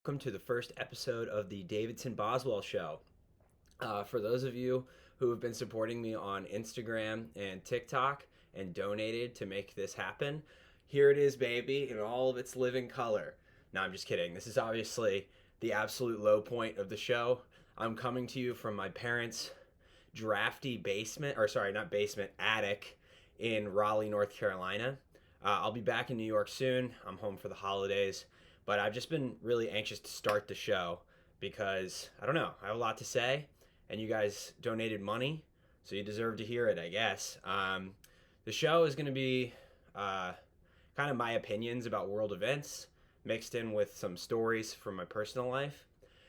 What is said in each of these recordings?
Welcome to the first episode of the Davidson Boswell Show. For those of you who have been supporting me on Instagram and TikTok and donated to make this happen, here it is, baby, in all of its living color. No, I'm just kidding. This is obviously the absolute low point of the show. I'm coming to you from my parents' drafty basement, or sorry, not basement, attic in Raleigh, North Carolina. I'll be back in New York soon. I'm home for the holidays, but I've just been really anxious to start the show because I don't know, I have a lot to say, and you guys donated money, so you deserve to hear it, I guess. The show is going to be uh, kind of my opinions about world events mixed in with some stories from my personal life.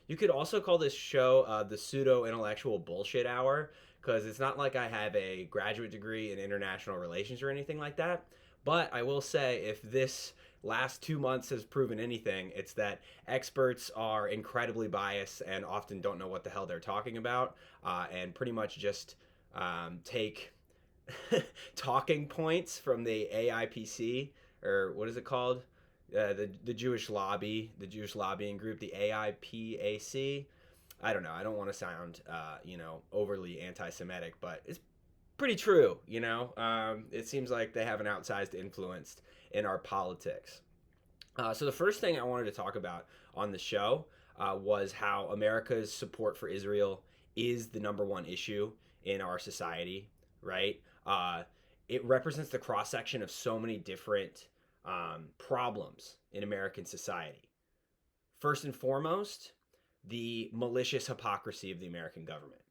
You could also call this show the pseudo-intellectual bullshit hour because it's not like I have a graduate degree in international relations or anything like that. But I will say, if this last 2 months has proven anything, it's that experts are incredibly biased and often don't know what the hell they're talking about, and pretty much just take talking points from the AIPC, or what is it called? The Jewish lobby, the Jewish lobbying group, the AIPAC. I don't know. I don't want to sound, overly anti-Semitic, but it's pretty true. It seems like they have an outsized influence in our politics. So the first thing I wanted to talk about on the show was how America's support for Israel is the number one issue in our society, right? It represents the cross section of so many different problems in American society. First and foremost, the malicious hypocrisy of the American government.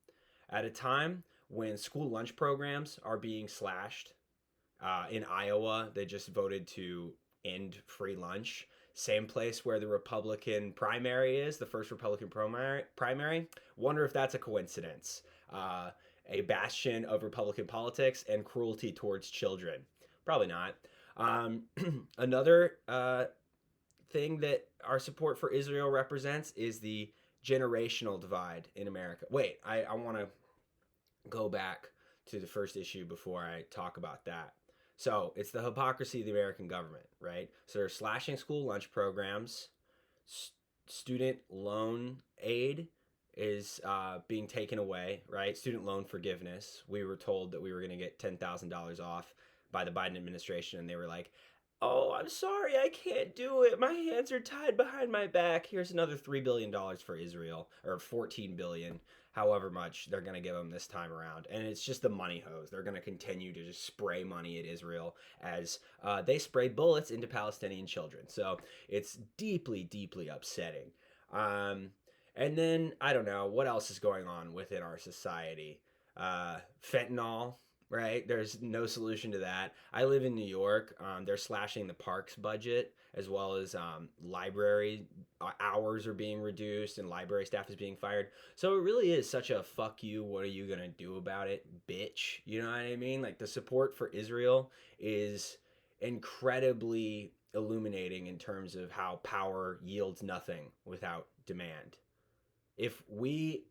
At a time when school lunch programs are being slashed, in Iowa, they just voted to end free lunch. Same place where the Republican primary is, the first Republican primary. Wonder if that's a coincidence. A bastion of Republican politics and cruelty towards children. Probably not. Another thing that our support for Israel represents is the generational divide in America. Wait, I want to go back to the first issue before I talk about that. So it's the hypocrisy of the American government, right? So they're slashing school lunch programs. Student loan aid is being taken away, right? Student loan forgiveness. We were told that we were going to get $10,000 off by the Biden administration, and they were like, "Oh, I'm sorry, I can't do it. My hands are tied behind my back. Here's another $3 billion for Israel, or 14 billion, however much they're going to give them this time around." And it's just the money hose. They're going to continue to just spray money at Israel as they spray bullets into Palestinian children. So it's deeply, deeply upsetting. And then I don't know what else is going on within our society. Fentanyl, right? There's no solution to that. I live in New York. They're slashing the parks budget as well as library hours are being reduced and library staff is being fired. So it really is such a fuck you. What are you going to do about it, bitch? You know what I mean? Like the support for Israel is incredibly illuminating in terms of how power yields nothing without demand. If we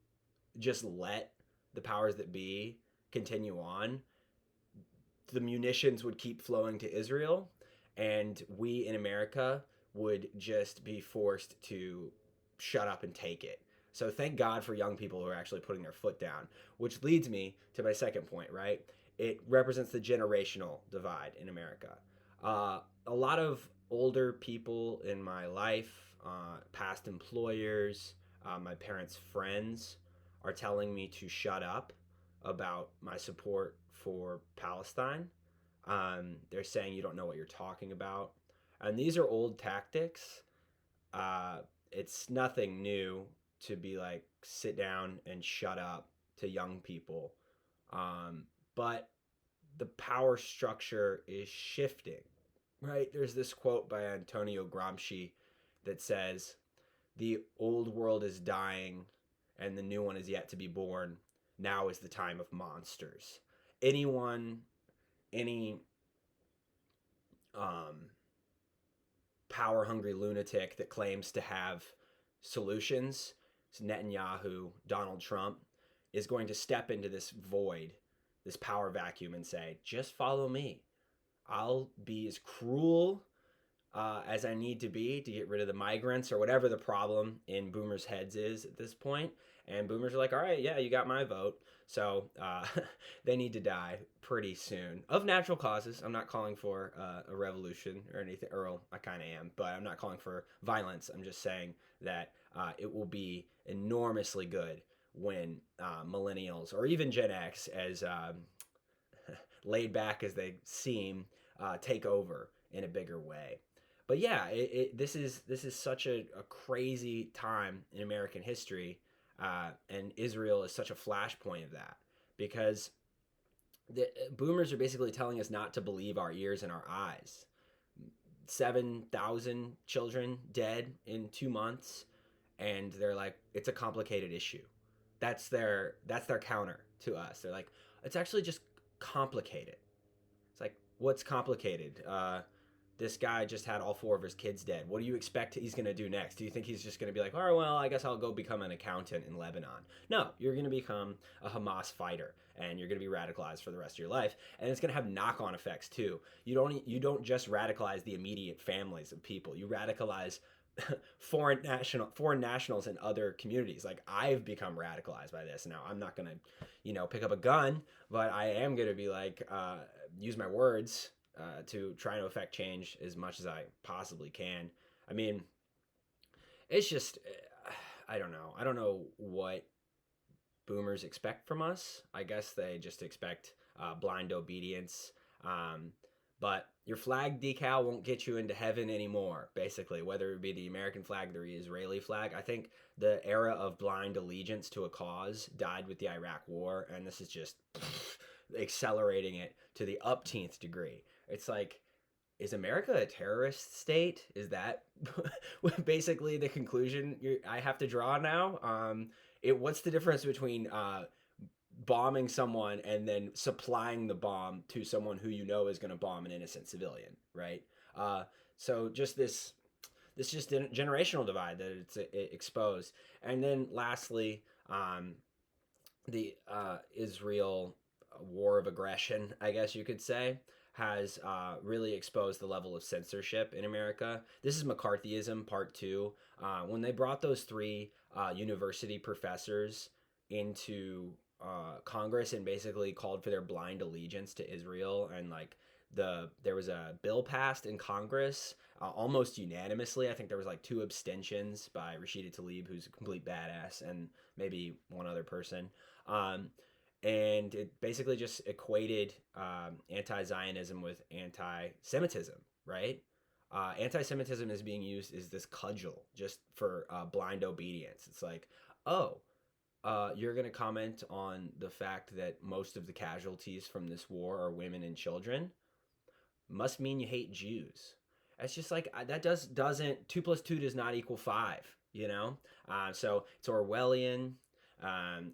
just let the powers that be continue on, the munitions would keep flowing to Israel, and we in America would just be forced to shut up and take it. So thank God for young people who are actually putting their foot down, which leads me to my second point, right? It represents the generational divide in America. A lot of older people in my life, past employers, my parents' friends, are telling me to shut up about my support for Palestine. They're saying you don't know what you're talking about. And these are old tactics. It's nothing new to be like, sit down and shut up to young people. But the power structure is shifting, right? There's this quote by Antonio Gramsci that says, "The old world is dying and the new one is yet to be born. Now is the time of monsters." Anyone, any power hungry lunatic that claims to have solutions, Netanyahu, Donald Trump, is going to step into this void, this power vacuum, and say, "Just follow me. I'll be as cruel as I need to be to get rid of the migrants or whatever the problem in boomers' heads is at this point. And boomers are like, all right, yeah, you got my vote. So they need to die pretty soon of natural causes. I'm not calling for a revolution or anything. Or I kind of am, but I'm not calling for violence. I'm just saying that it will be enormously good when millennials or even Gen X, as laid back as they seem, take over in a bigger way. But yeah, this is such a crazy time in American history, and Israel is such a flashpoint of that because the boomers are basically telling us not to believe our ears and our eyes. 7,000 children dead in 2 months, and they're like, it's a complicated issue. That's their counter to us. They're like, it's actually just complicated. It's like, what's complicated? This guy just had all four of his kids dead. What do you expect he's going to do next? Do you think he's just going to be like, all right, well, I guess I'll go become an accountant in Lebanon? No, you're going to become a Hamas fighter, and you're going to be radicalized for the rest of your life, and it's going to have knock-on effects too. You don't just radicalize the immediate families of people. You radicalize foreign nationals in other communities. Like, I've become radicalized by this. Now, I'm not going to, pick up a gun, but I am going to be like, use my words to try to affect change as much as I possibly can. I mean, it's just, I don't know. I don't know what boomers expect from us. I guess they just expect blind obedience. But your flag decal won't get you into heaven anymore, basically, whether it be the American flag or the Israeli flag. I think the era of blind allegiance to a cause died with the Iraq War, and this is just accelerating it to the upteenth degree. It's like, is America a terrorist state? Is that basically the conclusion I have to draw now? What's the difference between bombing someone and then supplying the bomb to someone who is going to bomb an innocent civilian, right? So just this just generational divide that it's exposed. And then lastly, the Israel war of aggression, I guess you could say, has really exposed the level of censorship in America. This is McCarthyism part two. When they brought those three university professors into Congress and basically called for their blind allegiance to Israel, and like there was a bill passed in Congress almost unanimously. I think there was like 2 abstentions by Rashida Tlaib, who's a complete badass, and maybe one other person. And it basically just equated anti-Zionism with anti-Semitism, right? Anti-Semitism is being used as this cudgel just for blind obedience. It's like, oh, you're going to comment on the fact that most of the casualties from this war are women and children? Must mean you hate Jews. It's just like, that doesn't 2 plus 2 does not equal 5, so it's Orwellian.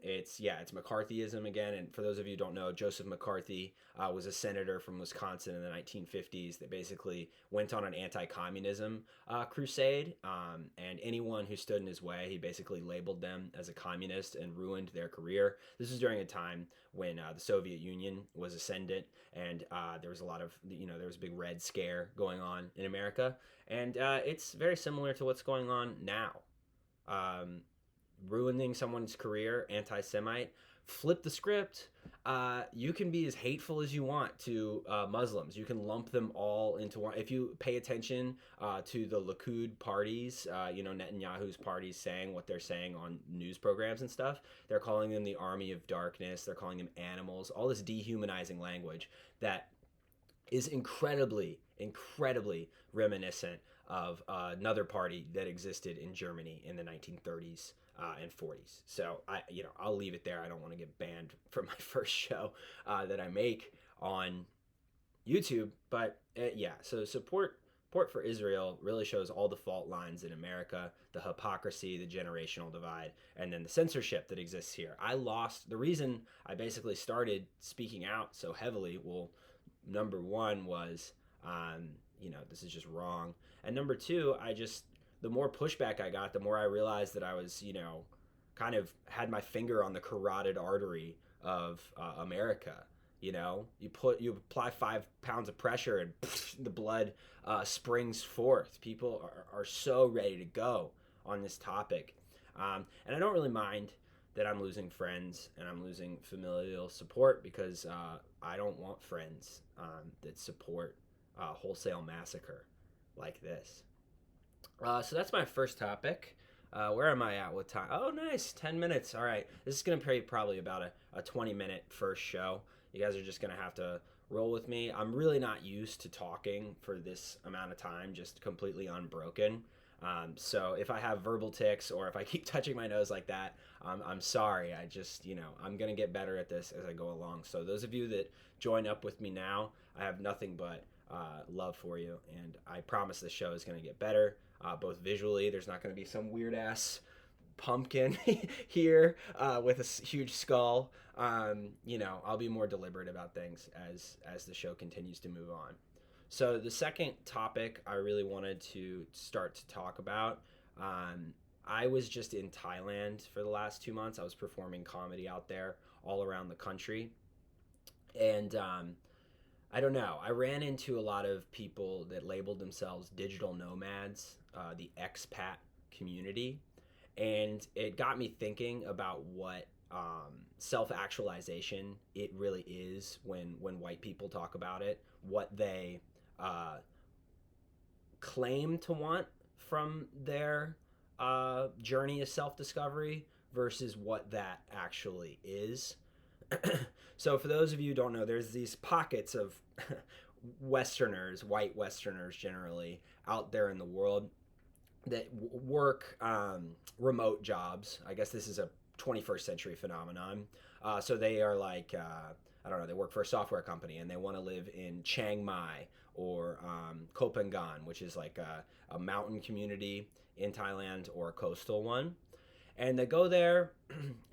It's McCarthyism again. And for those of you who don't know, Joseph McCarthy was a senator from Wisconsin in the 1950s that basically went on an anti-communism crusade. And anyone who stood in his way, he basically labeled them as a communist and ruined their career. This was during a time when the Soviet Union was ascendant, and there was a lot of, there was a big Red Scare going on in America. And it's very similar to what's going on now. Ruining someone's career, anti-Semite. Flip the script. You can be as hateful as you want to Muslims. You can lump them all into one. If you pay attention to the Likud parties, Netanyahu's parties saying what they're saying on news programs and stuff, they're calling them the army of darkness. They're calling them animals. All this dehumanizing language that is incredibly, incredibly reminiscent of another party that existed in Germany in the 1930s. And 40s. So I'll leave it there. I don't want to get banned from my first show that I make on YouTube. But so support for Israel really shows all the fault lines in America, the hypocrisy, the generational divide, and then the censorship that exists here. The reason I basically started speaking out so heavily. Well, number one was, this is just wrong, and number two, the more pushback I got, the more I realized that I was, kind of had my finger on the carotid artery of America. You apply 5 pounds of pressure and the blood springs forth. People are so ready to go on this topic. And I don't really mind that I'm losing friends and I'm losing familial support, because I don't want friends that support wholesale massacre like this. So that's my first topic. Where am I at with time? Oh, nice. 10 minutes. All right. This is going to be probably about a 20-minute first show. You guys are just going to have to roll with me. I'm really not used to talking for this amount of time, just completely unbroken. So if I have verbal tics or if I keep touching my nose like that, I'm sorry. I just, I'm going to get better at this as I go along. So those of you that join up with me now, I have nothing but love for you. And I promise this show is going to get better, both visually. There's not going to be some weird ass pumpkin here with a huge skull. I'll be more deliberate about things as the show continues to move on. So the second topic I really wanted to start to talk about, I was just in Thailand for the last 2 months. I was performing comedy out there all around the country. And I don't know, I ran into a lot of people that labeled themselves digital nomads, the expat community. And it got me thinking about what self-actualization it really is when white people talk about it, what they claim to want from their journey of self-discovery versus what that actually is. So for those of you who don't know, there's these pockets of Westerners, white Westerners generally, out there in the world that work remote jobs. I guess this is a 21st century phenomenon. So they are like, I don't know, they work for a software company and they want to live in Chiang Mai or Kopangan, which is like a mountain community in Thailand or a coastal one. And they go there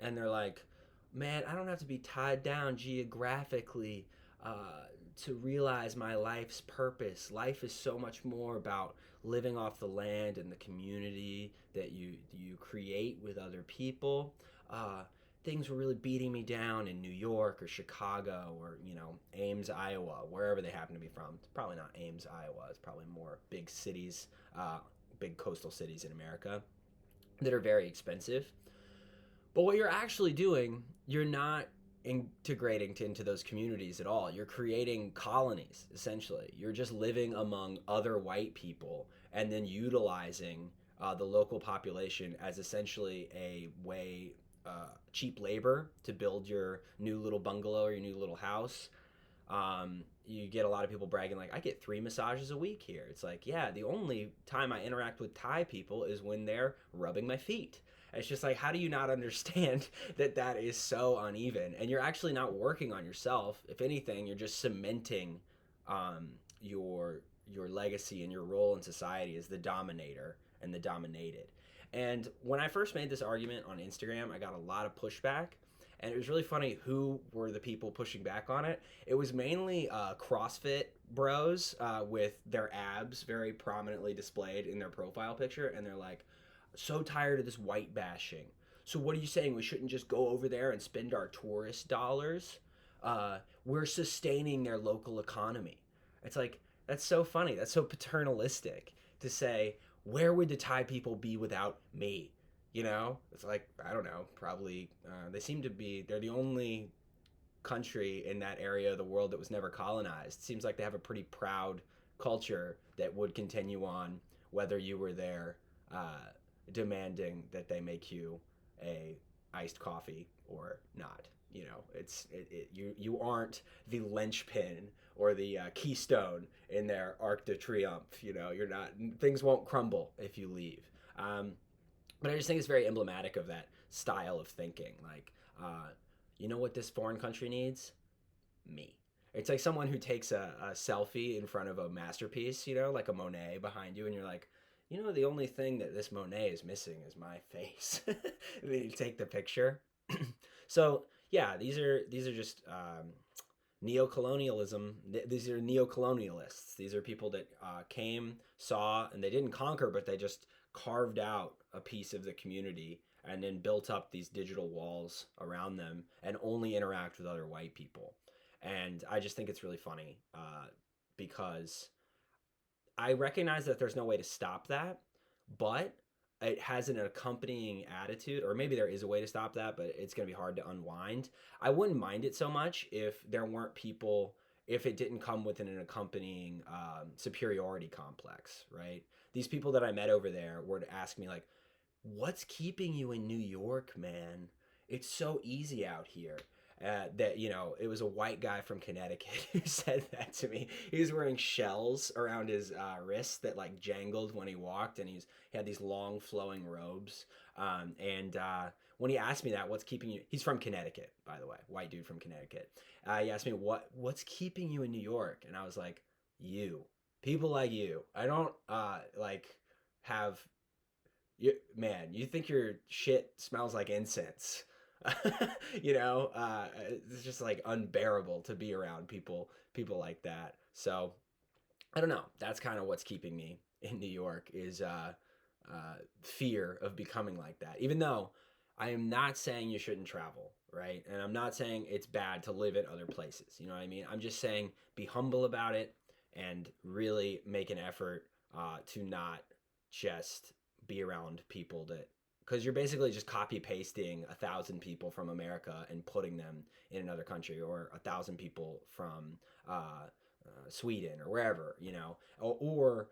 and they're like, man, I don't have to be tied down geographically to realize my life's purpose. Life is so much more about living off the land and the community that you create with other people. Things were really beating me down in New York or Chicago or, Ames, Iowa, wherever they happen to be from. It's probably not Ames, Iowa. It's probably more big cities, big coastal cities in America that are very expensive. But what you're actually doing, you're not integrating into those communities at all. You're creating colonies, essentially. You're just living among other white people and then utilizing the local population as essentially a way, cheap labor to build your new little bungalow or your new little house. You get a lot of people bragging like, I get 3 massages a week here. It's like, yeah, the only time I interact with Thai people is when they're rubbing my feet. It's just like, how do you not understand that is so uneven? And you're actually not working on yourself. If anything, you're just cementing your legacy and your role in society as the dominator and the dominated. And when I first made this argument on Instagram, I got a lot of pushback. And it was really funny who were the people pushing back on it. It was mainly CrossFit bros with their abs very prominently displayed in their profile picture. And they're like, so tired of this white bashing. So what are you saying? We shouldn't just go over there and spend our tourist dollars? We're sustaining their local economy. It's like, that's so funny. That's so paternalistic to say, where would the Thai people be without me? It's like, I don't know, probably they're the only country in that area of the world that was never colonized. It seems like they have a pretty proud culture that would continue on whether you were there demanding that they make you a iced coffee or not. You aren't the linchpin or the keystone in their Arc de Triomphe. You're not. Things won't crumble if you leave. But I just think it's very emblematic of that style of thinking. Like, you know what this foreign country needs? Me. It's like someone who takes a selfie in front of a masterpiece, like a Monet behind you, and you're like, the only thing that this Monet is missing is my face. And then you take the picture. So yeah, these are just neocolonialism. These are neocolonialists. These are people that came, saw, and they didn't conquer, but they just carved out a piece of the community and then built up these digital walls around them and only interact with other white people. And I just think it's really funny because I recognize that there's no way to stop that, but it has an accompanying attitude, or maybe there is a way to stop that, but it's going to be hard to unwind. I wouldn't mind it so much if there weren't people, if it didn't come with an accompanying superiority complex, right? These people that I met over there would ask me, like, what's keeping you in New York, man? It's so easy out here. That, you know, it was a white guy from Connecticut who said that to me. He was wearing shells around his wrists that like jangled when he walked, and he had these long flowing robes. And when he asked me that, what's keeping you? He's from Connecticut, by the way, white dude from Connecticut. He asked me what's keeping you in New York, and I was like, you, people like you. I don't like have man, you think your shit smells like incense. You know, it's just like unbearable to be around people like that. So I don't know. That's kind of what's keeping me in New York is fear of becoming like that. Even though I am not saying you shouldn't travel, right? And I'm not saying it's bad to live in other places. You know what I mean? I'm just saying be humble about it and really make an effort to not just be around people that, because you're basically just copy pasting 1,000 people from America and putting them in another country, or 1,000 people from Sweden or wherever, you know, or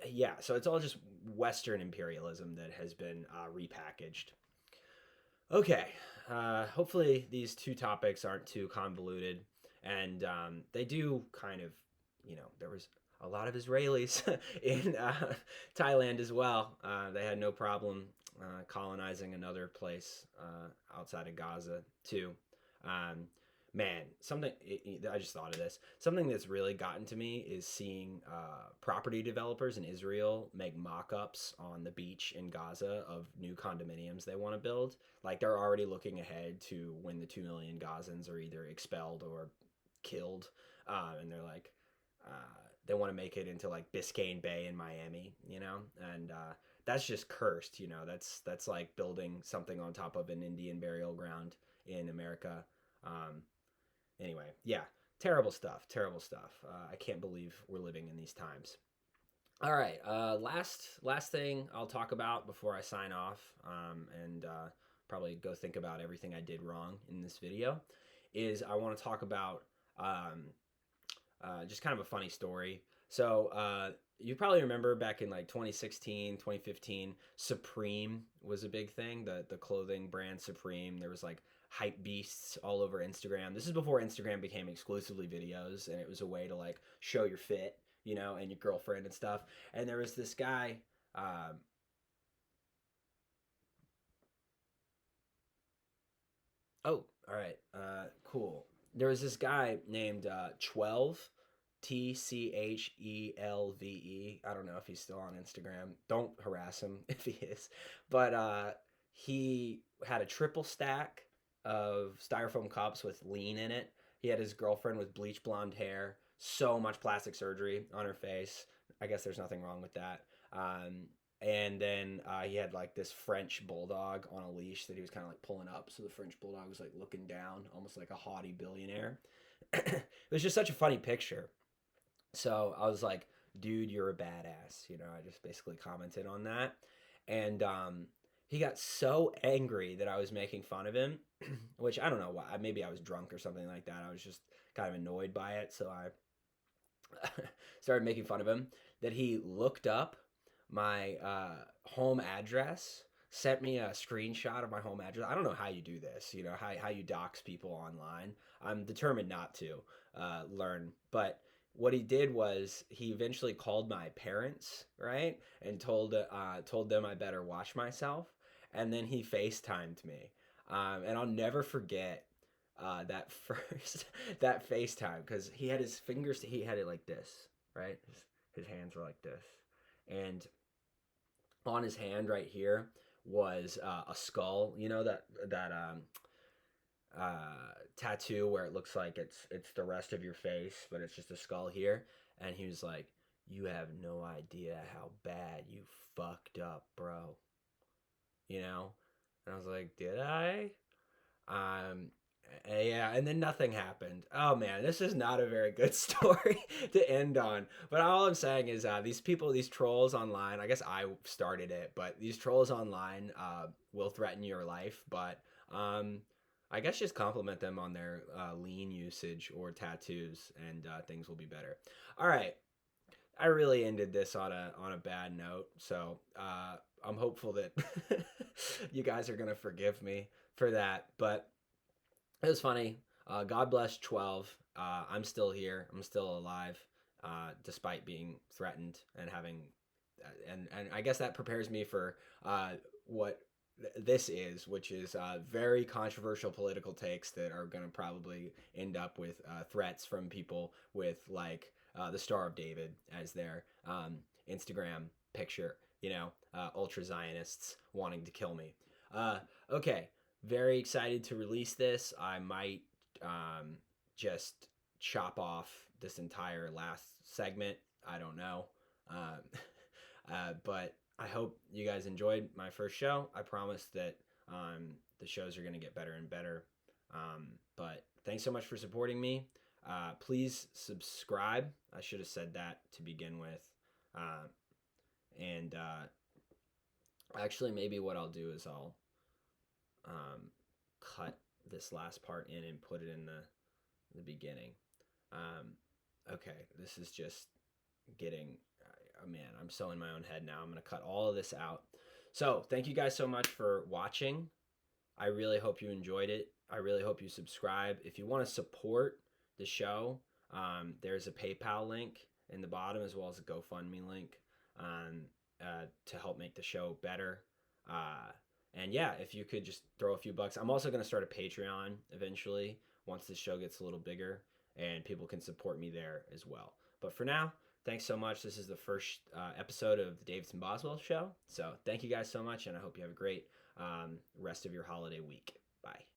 yeah. So it's all just Western imperialism that has been repackaged. Okay, hopefully these two topics aren't too convoluted, and they do kind of, you know, there was a lot of Israelis in Thailand as well. They had no problem colonizing another place outside of Gaza too. Um, Man, I just thought of this. Something that's really gotten to me is seeing property developers in Israel make mock-ups on the beach in Gaza of new condominiums they want to build. Like they're already looking ahead to when the 2 million Gazans are either expelled or killed, and they're like, they want to make it into like Biscayne Bay in Miami, you know, and that's just cursed, you know. That's like building something on top of an Indian burial ground in America. Um, Anyway, yeah, terrible stuff. Terrible stuff. I can't believe we're living in these times. All right, last thing I'll talk about before I sign off, and probably go think about everything I did wrong in this video, is I want to talk about just kind of a funny story. So you probably remember back in like 2016, 2015, Supreme was a big thing. The clothing brand Supreme. There was like hype beasts all over Instagram. This is before Instagram became exclusively videos, and it was a way to like show your fit, you know, and your girlfriend and stuff. And there was this guy. Oh, all right. Cool. There was this guy named 12, TCHELVE. I don't know if he's still on Instagram. Don't harass him if he is. But he had a triple stack of styrofoam cups with lean in it. He had his girlfriend with bleach blonde hair, so much plastic surgery on her face. I guess there's nothing wrong with that. And then he had like this French bulldog on a leash that he was kind of like pulling up. So the French bulldog was like looking down, almost like a haughty billionaire. It was just such a funny picture. So I was like, dude, you're a badass. You know, I just basically commented on that. And he got so angry that I was making fun of him, which I don't know why. Maybe I was drunk or something like that. I was just kind of annoyed by it. So I started making fun of him, that he looked up my home address, sent me a screenshot of my home address. I don't know how you do this, you know, how you dox people online. I'm determined not to learn. But what he did was he eventually called my parents, right, and told them I better watch myself. And then he FaceTimed me. And I'll never forget that first that FaceTime, because he had his fingers, he had it like this, right? His hands were like this, and on his hand right here was a skull. You know that tattoo where it looks like it's the rest of your face, but it's just a skull here. And he was like, "You have no idea how bad you fucked up, bro." You know, and I was like, "Did I?" Um, Yeah, and then nothing happened. Oh man, this is not a very good story to end on. But all I'm saying is, these people, these trolls online. I guess I started it, but these trolls online will threaten your life. But um, I guess just compliment them on their lean usage or tattoos, and things will be better. All right, I really ended this on a bad note, so I'm hopeful that you guys are gonna forgive me for that. But it was funny. God bless 12. I'm still here. I'm still alive, despite being threatened and having, and I guess that prepares me for what this is, which is very controversial political takes that are going to probably end up with threats from people with like the Star of David as their Instagram picture. Ultra Zionists wanting to kill me. Okay, very excited to release this. I might just chop off this entire last segment. I don't know. Uh, but I hope you guys enjoyed my first show. I promise that the shows are going to get better and better. But thanks so much for supporting me. Please subscribe. I should have said that to begin with. And actually, maybe what I'll do is I'll cut this last part in and put it in the beginning. Okay, this is just getting. Oh man, I'm so in my own head now. I'm gonna cut all of this out. So thank you guys so much for watching. I really hope you enjoyed it. I really hope you subscribe. If you want to support the show, there's a PayPal link in the bottom as well as a GoFundMe link to help make the show better. And yeah, if you could just throw a few bucks. I'm also going to start a Patreon eventually once the show gets a little bigger and people can support me there as well. But for now, thanks so much. This is the first episode of the Davidson Boswell show. So thank you guys so much, and I hope you have a great rest of your holiday week. Bye.